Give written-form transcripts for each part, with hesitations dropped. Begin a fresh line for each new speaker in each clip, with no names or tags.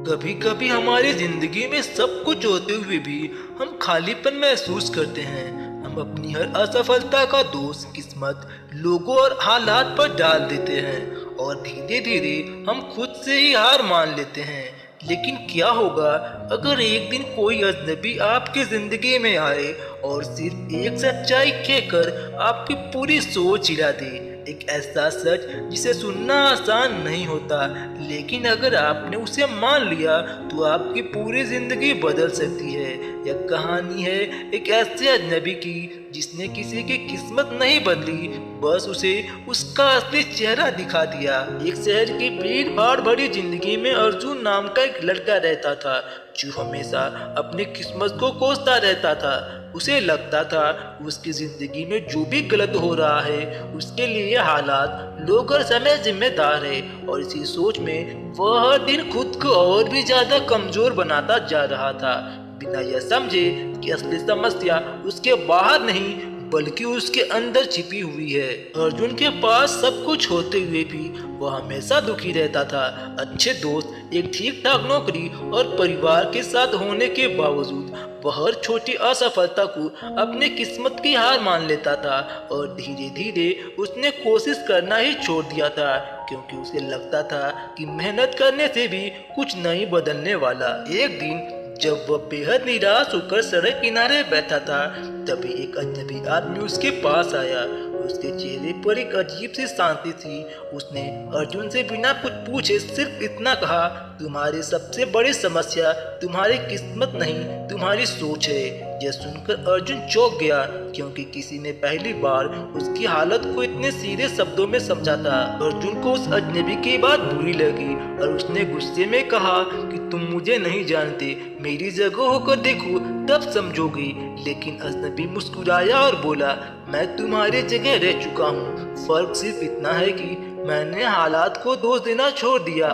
कभी कभी हमारी जिंदगी में सब कुछ होते हुए भी हम खालीपन महसूस करते हैं। हम अपनी हर असफलता का दोष किस्मत, लोगों और हालात पर डाल देते हैं और धीरे धीरे हम खुद से ही हार मान लेते हैं। लेकिन क्या होगा अगर एक दिन कोई अजनबी आपकी जिंदगी में आए और सिर्फ एक सच्चाई कहकर आपकी पूरी सोच हिला दे। एक ऐसा सच जिसे सुनना आसान नहीं होता, लेकिन अगर आपने उसे मान लिया तो आपकी पूरी जिंदगी बदल सकती है। यह कहानी है एक ऐसे अजनबी की जिसने किसी की किस्मत नहीं बदली, बस उसे उसका असली चेहरा दिखा दिया। एक शहर की भीड़ भाड़ भरी जिंदगी में अर्जुन नाम का एक लड़का रहता था जो हमेशा अपनी किस्मत को कोसता रहता था। उसे लगता था उसकी जिंदगी में जो भी गलत हो रहा है उसके लिए हालात, लोग और समय जिम्मेदार है, और इसी सोच में वह हर दिन खुद को और भी ज्यादा कमजोर बनाता जा रहा था, बिना यह समझे कि असली समस्या उसके बाहर नहीं बल्कि उसके अंदर छिपी हुई है। अर्जुन के पास सब कुछ होते हुए भी वह हमेशा दुखी रहता था। अच्छे दोस्त, एक ठीक ठाक नौकरी और परिवार के साथ होने के बावजूद वह हर छोटी असफलता को अपने किस्मत की हार मान लेता था और धीरे धीरे उसने कोशिश करना ही छोड़ दिया था, क्योंकि उसे लगता था कि मेहनत करने से भी कुछ नहीं बदलने वाला। एक दिन जब वह बेहद निराश होकर सड़क किनारे बैठा था, तभी एक अजनबी आदमी उसके पास आया। उसके चेहरे पर एक अजीब सी शांति थी। उसने अर्जुन से बिना कुछ पूछे सिर्फ इतना कहा, तुम्हारी सबसे बड़ी समस्या तुम्हारी किस्मत नहीं, तुम्हारी सोच है। यह सुनकर अर्जुन चौंक गया, क्योंकि किसी ने पहली बार उसकी हालत को इतने सीधे शब्दों में समझा था। अर्जुन को उस अजनबी की बात बुरी लगी और उसने गुस्से में कहा कि तुम मुझे नहीं जानते, मेरी जगह होकर देखो तब समझोगे। लेकिन अजनबी मुस्कुराया और बोला, मैं तुम्हारी जगह रह चुका हूँ, फर्क सिर्फ इतना है कि मैंने हालात को दोष देना छोड़ दिया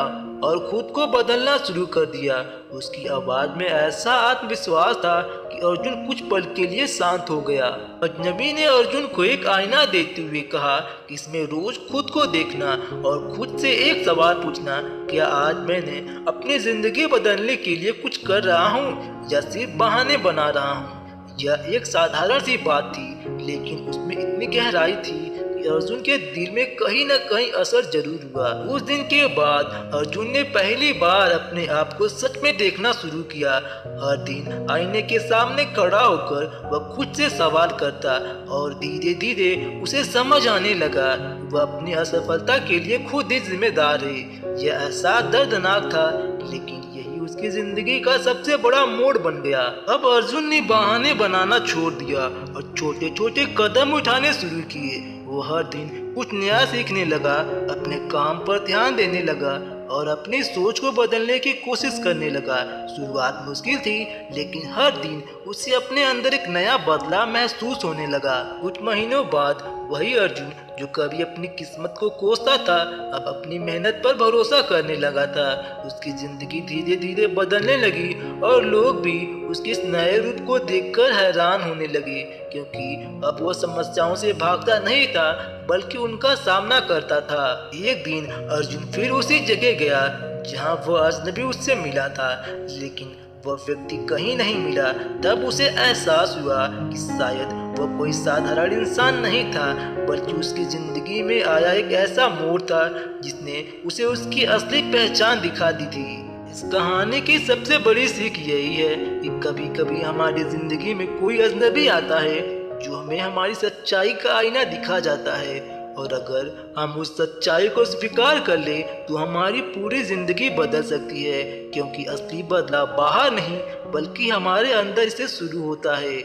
और खुद को बदलना शुरू कर दिया। उसकी आवाज में ऐसा आत्मविश्वास था कि अर्जुन कुछ पल के लिए शांत हो गया। अजनबी ने अर्जुन को एक आईना देते हुए कहा कि इसमें रोज खुद को देखना और खुद से एक सवाल पूछना, क्या आज मैंने अपनी जिंदगी बदलने के लिए कुछ कर रहा हूँ या सिर्फ बहाने बना रहा हूँ। यह एक साधारण सी बात थी, लेकिन उसमें इतनी गहराई थी कि अर्जुन के दिल में कहीं न कहीं असर जरूर हुआ। उस दिन के बाद अर्जुन ने पहली बार अपने आप को सच में देखना शुरू किया। हर दिन आईने के सामने खड़ा होकर वह खुद से सवाल करता और धीरे धीरे उसे समझ आने लगा वह अपनी असफलता के लिए खुद ही जिम्मेदार है। यह एहसास दर्दनाक था, लेकिन यही उसकी जिंदगी का सबसे बड़ा मोड़ बन गया। अब अर्जुन ने बहाने बनाना छोड़ दिया और छोटे छोटे कदम उठाने शुरू किए। वो हर दिन कुछ नया सीखने लगा, अपने काम पर ध्यान देने लगा और अपनी सोच को बदलने की कोशिश करने लगा। शुरुआत मुश्किल थी, लेकिन हर दिन उसे अपने अंदर एक नया बदलाव महसूस होने लगा। कुछ महीनों बाद वही अर्जुन जो कभी अपनी किस्मत को कोसता था, अब अपनी मेहनत पर भरोसा करने लगा था। उसकी जिंदगी धीरे धीरे बदलने लगी और लोग भी उसके इस नए रूप को देखकर हैरान होने लगे, क्योंकि अब वो समस्याओं से भागता नहीं था बल्कि उनका सामना करता था। एक दिन अर्जुन फिर उसी जगह गया जहाँ वह अजनबी उससे मिला था, लेकिन वह व्यक्ति कहीं नहीं मिला। तब उसे एहसास हुआ कि शायद वह कोई साधारण इंसान नहीं था, बल्कि उसकी जिंदगी में आया एक ऐसा मोड़ था जिसने उसे उसकी असली पहचान दिखा दी थी। इस कहानी की सबसे बड़ी सीख यही है कि कभी कभी हमारी जिंदगी में कोई अजनबी आता है जो हमें हमारी सच्चाई का आईना दिखा जाता है, और अगर हम उस सच्चाई को स्वीकार कर ले तो हमारी पूरी जिंदगी बदल सकती है, क्योंकि असली बदलाव बाहर नहीं बल्कि हमारे अंदर से शुरू होता है।